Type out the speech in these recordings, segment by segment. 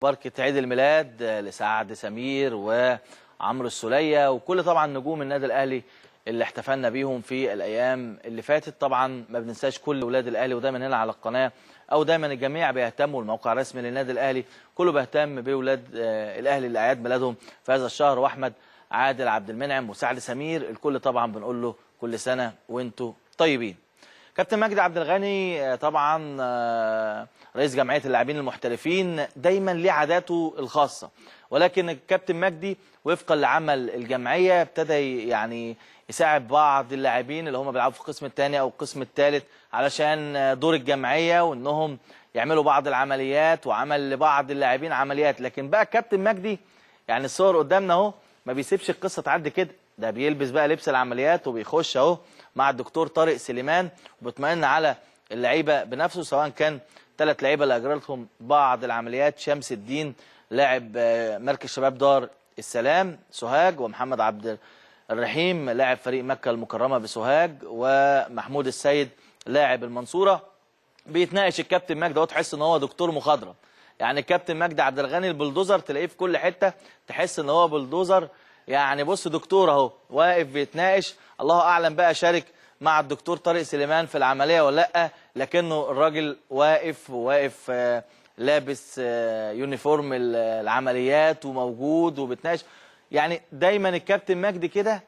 بركة عيد الميلاد لسعد سمير وعمرو السولية وكل طبعا نجوم النادي الأهلي اللي احتفلنا بيهم في الأيام اللي فاتت. طبعا ما بننساش كل ولاد الأهلي، ودايما هنا على القناة أو دايما الجميع بيهتموا، الموقع الرسمي للنادي الأهلي كله بيهتم بولاد الأهلي اللي أعياد ميلادهم في هذا الشهر. وأحمد عادل عبد المنعم وسعد سمير الكل طبعا بنقول له كل سنة وأنتم طيبين. كابتن مجدي عبد الغني طبعا رئيس جمعية اللاعبين المحترفين دايما ليه عاداته الخاصة، ولكن الكابتن مجدي وفقا لعمل الجمعية ابتدى يعني يساعد بعض اللاعبين اللي هم بيلعبوا في القسم الثاني او القسم الثالث علشان دور الجمعية وانهم يعملوا بعض العمليات، وعمل لبعض اللاعبين عمليات. لكن بقى الكابتن مجدي يعني الصور قدامنا اهو ما بيسيبش القصة تعدي كده، ده بيلبس بقى لبس العمليات وبيخش اهو مع الدكتور طارق سليمان وبيطمئن على اللعيبه بنفسه، سواء كان 3 لعيبه اللي اجرى لهم بعض العمليات: شمس الدين لاعب مركز شباب دار السلام سوهاج، ومحمد عبد الرحيم لاعب فريق مكه المكرمه بسوهاج، ومحمود السيد لاعب المنصوره. بيتناقش الكابتن مجدي اهو، تحس ان هو دكتور مخضرم. يعني الكابتن مجدي عبد الغني البلدوزر تلاقيه في كل حته، تحس ان هو بلدوزر. يعني بص دكتور اهو واقف بيتناقش، الله اعلم بقى شارك مع الدكتور طارق سليمان في العمليه ولا لا، لكنه الراجل واقف لابس يونيفورم العمليات وموجود وبتناقش. يعني دايما الكابتن مجدي كده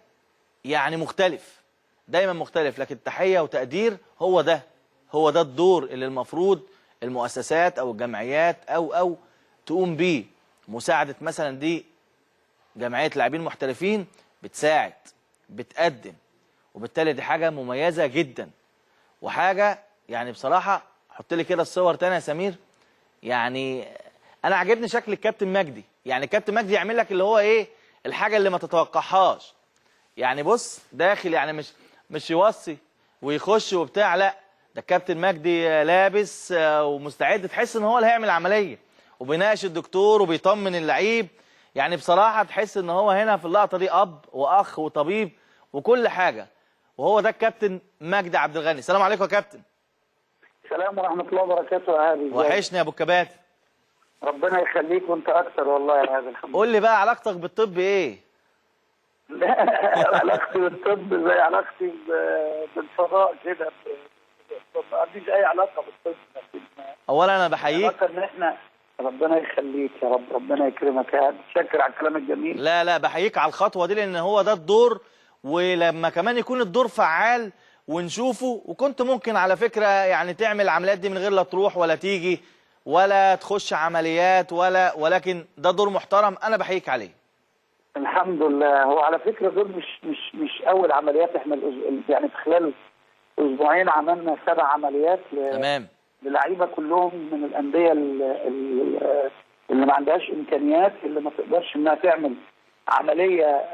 يعني مختلف، دايما مختلف. لكن تحيه وتقدير، هو ده الدور اللي المفروض المؤسسات او الجمعيات او تقوم بيه. مساعده مثلا دي جمعيه لاعبين محترفين بتساعد بتقدم، وبالتالي دي حاجه مميزه جدا وحاجه يعني بصراحه. حط لي كده الصور تاني يا سمير. يعني انا عجبني شكل الكابتن مجدي، يعني الكابتن مجدي يعمل لك اللي هو ايه الحاجه اللي ما تتوقعهاش. يعني بص داخل يعني مش يوصي ويخش وبتاع، لا ده الكابتن مجدي لابس ومستعد، تحس ان هو اللي هيعمل عمليه وبيناقش الدكتور وبيطمن اللعيب. يعني بصراحه تحس ان هو هنا في اللقطه دي اب واخ وطبيب وكل حاجه، وهو ده الكابتن مجدي عبد الغني. السلام عليكم يا كابتن. السلام ورحمه الله وبركاته يا هادي. وحشني يا ابو الكباتن. ربنا يخليك وانت اكتر والله يا هادي. الحمد لله. قول لي بقى علاقتك بالطب ايه؟ لا علاقتي بالطب زي علاقتي بالفضاء كده، ما عنديش اي علاقه بالطب. اولا انا بحييك ان احنا ربنا يخليك يا رب، ربنا يكرمك يا هادي. شكر على الكلام الجميل. لا بحييك على الخطوه دي، لان هو ده الدور، ولما كمان يكون الدور فعال ونشوفه. وكنت ممكن على فكره يعني تعمل العمليات دي من غير لا تروح ولا تيجي ولا تخش عمليات ولكن ده دور محترم انا بحييك عليه. الحمد لله. هو على فكره دول مش اول عمليات. احنا يعني في خلال اسبوعين عملنا 7 عمليات تمام للعيبه كلهم من الانديه اللي ما عندهاش امكانيات، اللي ما تقدرش انها تعمل عمليه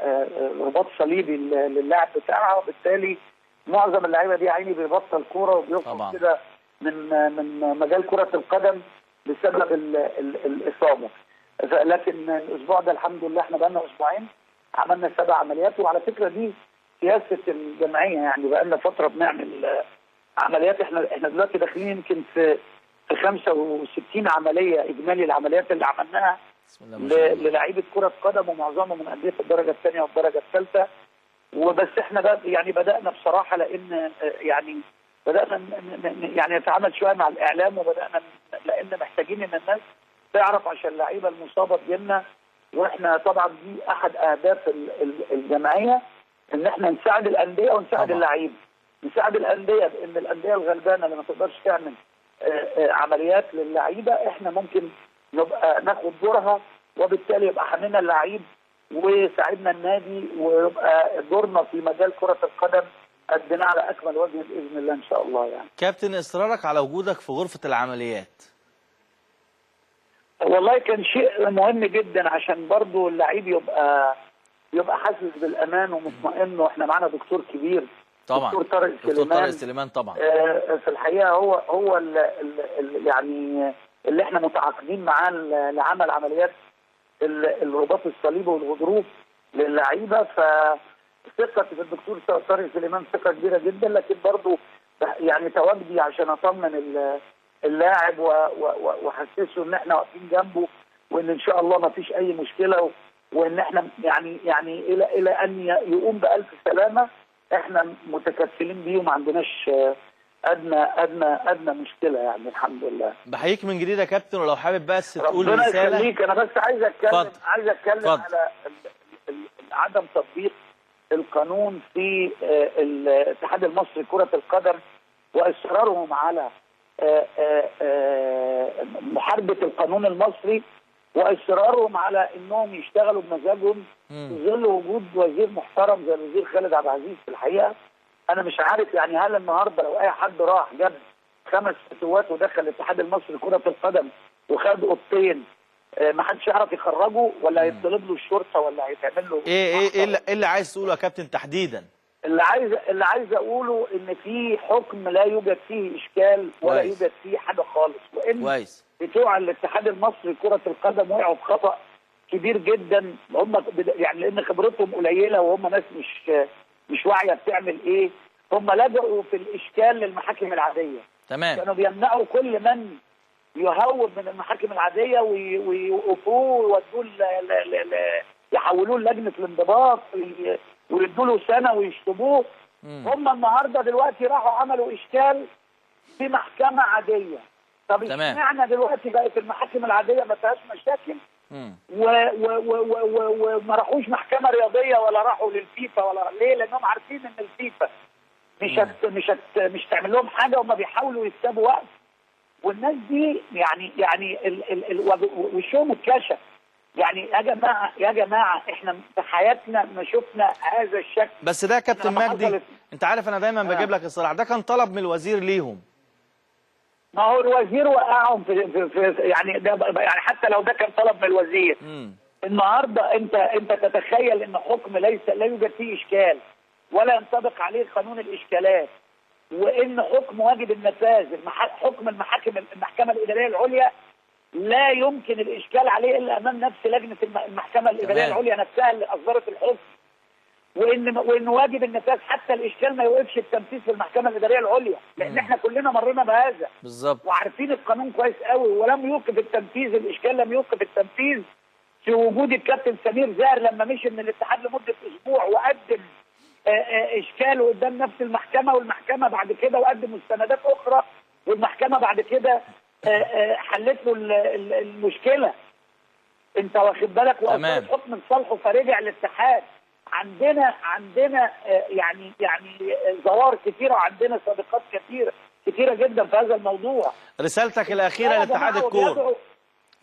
رباط صليبي للاعب بتاعها، وبالتالي معظم اللعيبه دي عيني بيبطل كوره وبيخرج كده من مجال كره القدم بسبب الاصابه. لكن الاسبوع ده الحمد لله احنا بقى لنا اسبوعين عملنا 7 عمليات. وعلى فكره دي سياسه الجمعيه، يعني بقى لنا فتره بنعمل عمليات. احنا دلوقتي داخلين يمكن في 65 عمليه اجمالي العمليات اللي عملناها للاعيبه كره قدم، ومعظمهم من انديه الدرجه الثانيه والدرجه الثالثه. وبس احنا بقى يعني بدانا بصراحه، لان يعني بدانا يعني نتعامل شويه مع الاعلام، وبدانا لان محتاجين ان الناس تعرف عشان اللعيبه المصابه تجيلنا. واحنا طبعا دي احد اهداف الجمعيه، ان احنا نساعد الانديه ونساعد اللعيبه. نساعد الانديه بان الانديه الغلبانه اللي ما تقدرش تعمل عمليات للعيبه، احنا ممكن نبقى ناخد دورها، وبالتالي يبقى حمينا اللعيب وساعدنا النادي، ويبقى دورنا في مجال كره القدم قدنا على اكمل وجه باذن الله ان شاء الله. يعني كابتن اصرارك على وجودك في غرفه العمليات والله كان شيء مهم جدا، عشان برضو اللعيب يبقى حاسس بالامان ومطمئن. واحنا معانا دكتور كبير طبعا، دكتور طارق سليمان طبعا. في الحقيقه هو يعني اللي احنا متعاقدين معاه لعمل عمليات الرباط الصليبي والغضروف للعيبه. فثقتي في الدكتور طارق سليمان ثقه كبيره جدا، لكن برضو يعني تواجدي عشان اطمن اللاعب واحسسه ان احنا واقفين جنبه وان ان شاء الله ما فيش اي مشكله، وان احنا يعني الى ان يقوم بالف سلامه. احنا متكفلين بيه وما عندناش ادنى مشكله يعني، الحمد لله. بحييك من جديد يا كابتن، ولو حابب بس تقول ربنا رساله. يخليك. انا بس عايز اتكلم فضل. على عدم تطبيق القانون في الاتحاد المصري لكره القدم، واصرارهم على محاربه القانون المصري، واصرارهم على انهم يشتغلوا بمزاجهم في ظل وجود وزير محترم زي الوزير خالد عبد العزيز. في الحقيقه انا مش عارف يعني، هل النهارده لو اي حد راح جاب 5 فتوات ودخل الاتحاد المصري لكره القدم وخد اوضتين، ما حدش يعرف يخرجه، ولا هيطلب له الشرطه، ولا هيتعمل له ايه اللي عايز تقوله يا كابتن تحديدا؟ اللي عايز اقوله ان في حكم لا يوجد فيه اشكال ولا يوجد فيه حاجه خالص، وان بتوع الاتحاد المصري لكره القدم وقعوا في خطا كبير جدا. هم يعني لان خبرتهم قليله، وهم ناس مش واعيه بتعمل ايه. هم لجأوا في الاشكال للمحاكم العاديه. تمام. كانوا بيمنعوا كل من يهوب من المحاكم العاديه ويوقفوه ويودوه يحولوه لجنه الانضباط ويدوا له سنه ويشطبوه. هم النهارده دلوقتي راحوا عملوا اشكال في محكمه عاديه. طب اشمعنى دلوقتي بقت المحاكم العاديه ما فيهاش مشاكل وما راحوش محكمه رياضيه ولا راحوا للفيفا ولا ليه؟ لانهم عارفين ان الفيفا مش تعمل لهم حاجه، هم بيحاولوا يكسبوا وقت. والناس دي يعني وشهم اتكشف. يعني يا جماعه احنا في حياتنا ما شفنا هذا الشكل. بس ده يا كابتن مجدي، انت عارف انا دايما بجيب لك الصراحه، ده كان طلب من الوزير ليهم. ما هو الوزير وقعهم في يعني ده يعني حتى لو ده كان طلب من الوزير. النهارده انت تتخيل ان حكم لا يوجد فيه اشكال ولا ينطبق عليه قانون الاشكالات، وان حكم واجب النفاذ، حكم المحكمه الاداريه العليا لا يمكن الاشكال عليه الا امام نفس لجنه المحكمه الاداريه العليا نفسها اللي اصدرت الحكم، وان واجب النفاذ حتى الاشكال ما يوقفش التنفيذ في المحكمه الاداريه العليا، لان احنا كلنا مرينا بهذا بالظبط وعارفين القانون كويس قوي. ولم يوقف التنفيذ، الاشكال لم يوقف التنفيذ في وجود الكابتن سمير زاهر لما مشي من الاتحاد لمده اسبوع وقدم اشكاله قدام نفس المحكمه، والمحكمه بعد كده وقدم مستندات اخرى، والمحكمه بعد كده حلت له المشكله. انت واخد بالك؟ واصدرت حكم لصالحه فرجع الاتحاد. عندنا يعني ظواهر كثيره، وعندنا سابقات كثيره جدا في هذا الموضوع. رسالتك الاخيره لاتحاد الكوره،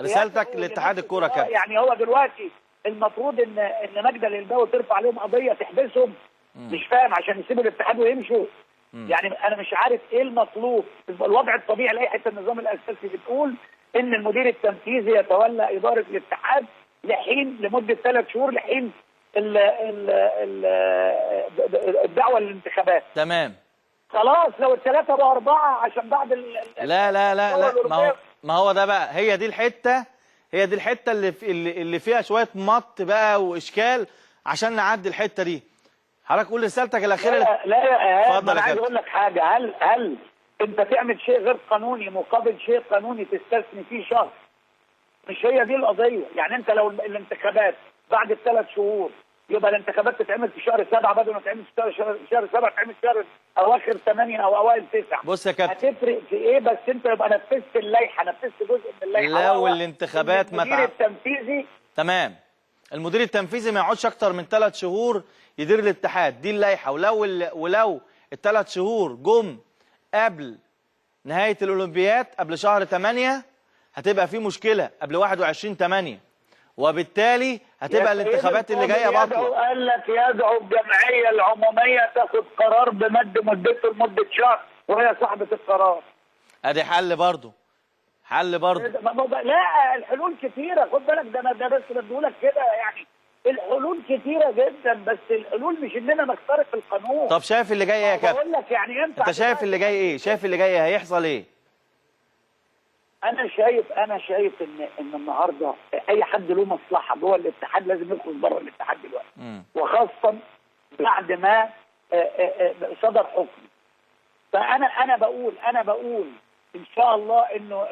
رسالتك لاتحاد الكوره كابتن. يعني هو دلوقتي المفروض ان مجدي الهلباوي ترفع عليهم قضيه تحبسهم، مش فاهم، عشان يسيبوا الاتحاد ويمشوا. يعني انا مش عارف ايه المطلوب. الوضع الطبيعي لائحه النظام الاساسي بتقول ان المدير التنفيذي يتولى اداره الاتحاد لمده 3 شهور لحين الدعوه للانتخابات. تمام. خلاص لو ال3 بقوا 4 عشان بعد لا لا لا لا، ما هو ده بقى، هي دي الحته اللي فيها شويه مط بقى واشكال عشان نعدي الحته دي. حضرتك قول رسالتك الاخيره. لا اتفضل. انا عايز اقول لك حاجه. هل انت تعمل شيء غير قانوني مقابل شيء قانوني تستثني فيه شهر؟ مش هي دي القضيه. يعني انت لو الانتخابات بعد ال3 شهور، يبقى الانتخابات تتعمل في شهر 7 بدل ما تتعمل في شهر 7 تتعمل في شهر اواخر 8 او اوائل 9. بص يا كابتن، هتفرق في ايه؟ بس انت يبقى نفذت اللائحه، نفذت جزء من اللائحه. لو الانتخابات المدير التنفيذي تمام، المدير التنفيذي ما يقعدش اكتر من 3 شهور يدير الاتحاد، دي اللائحه. ولو ال3 شهور جم قبل نهايه الاولمبياد، قبل شهر 8، هتبقى في مشكله قبل 21/8، وبالتالي هتبقى الانتخابات اللي جايه باطله. قال لك يدعو الجمعيه العموميه تاخد قرار بمد مدته لمده شهر وهي صاحبه القرار. ادي حل برضه. لا، الحلول كثيره، خد بالك. ده بس بديهولك كده يعني. الحلول كثيره جدا، بس الحلول مش اننا نخترق القانون. طب شايف اللي جاي ايه يا كابتن؟ بقول لك يعني انت شايف اللي جاي ايه؟ شايف اللي جاي هيحصل ايه؟ انا شايف ان النهارده اي حد له مصلحه جوه الاتحاد لازم يخرج بره الاتحاد دلوقتي، وخاصه بعد ما صدر حكم. فانا بقول ان شاء الله انه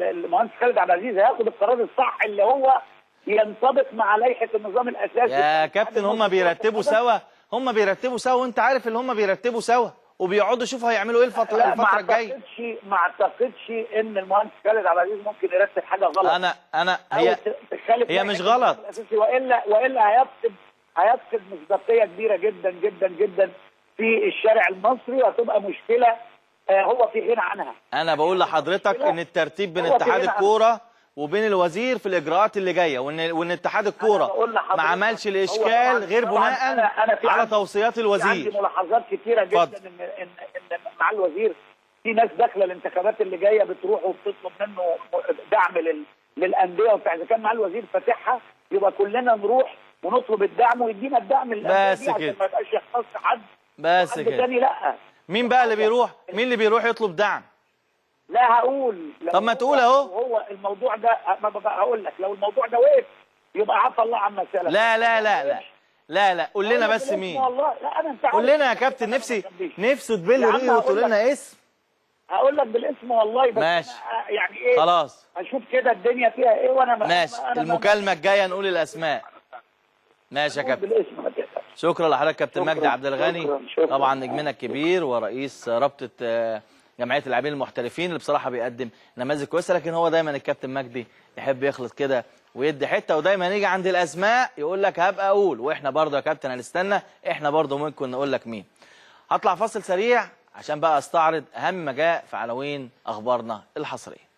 المهندس خالد عبد العزيز هياخد القرار الصح اللي هو ينطبق مع لائحه النظام الاساسي. يا كابتن هم بيرتبوا سوا، وانت عارف اللي هم بيرتبوا سوا وبيقعدوا يشوفوا هيعملوا ايه الفتره الجايه. ما اعتقدش ان المهندس خالد عبد العزيز ممكن يرتب حاجه غلط. هي مش غلط، والا هيفقد مصداقيه كبيره جدا جدا جدا في الشارع المصري، وهتبقى مشكله هو في غنى عنها. انا بقول لحضرتك ان الترتيب بين اتحاد الكوره وبين الوزير في الاجراءات اللي جايه، وان اتحاد الكوره ما عملش الاشكال غير بناء على توصيات الوزير. عندي ملاحظات كتيره جدا ان مع الوزير في ناس داخله الانتخابات اللي جايه بتروح وبتطلب منه دعم للانديه وبتاع. اذا كان مع الوزير فاتحها يبقى كلنا نروح ونطلب الدعم ويدينا الدعم للانديه بس كده، عشان ما يبقاش يختص حد بس كده تاني. لا، مين بقى اللي بيروح؟ مين اللي بيروح يطلب دعم؟ لا هقول. طب ما تقول اهو. هو الموضوع ده هقول لك، لو الموضوع ده وقف يبقى عفى الله عما سلف. لا لا لا لا لا لا، قول لنا بس مين. والله لا، انا انت قول لنا يا كابتن، نفسه تبل ريقه وتقول لنا اسم. هقول لك بالاسم والله، بس ماشي. يعني ايه، خلاص اشوف كده الدنيا فيها ايه وانا ماشي. المكالمه الجايه نقول الاسماء. ماشي يا كابتن. شكرا لحضرتك كابتن مجدي عبد الغني، طبعا نجمنا الكبير ورئيس رابطه جمعيه اللاعبين المحترفين اللي بصراحه بيقدم نماذج كويسه، لكن هو دايما الكابتن مجدي يحب يخلط كده ويدي حته، ودايما يجي عند الاسماء يقول لك هبقى اقول، واحنا برضه يا كابتن هنستنى، احنا برضه ممكن نقول لك مين. هطلع فاصل سريع عشان بقى استعرض اهم ما جاء في عناوين اخبارنا الحصريه.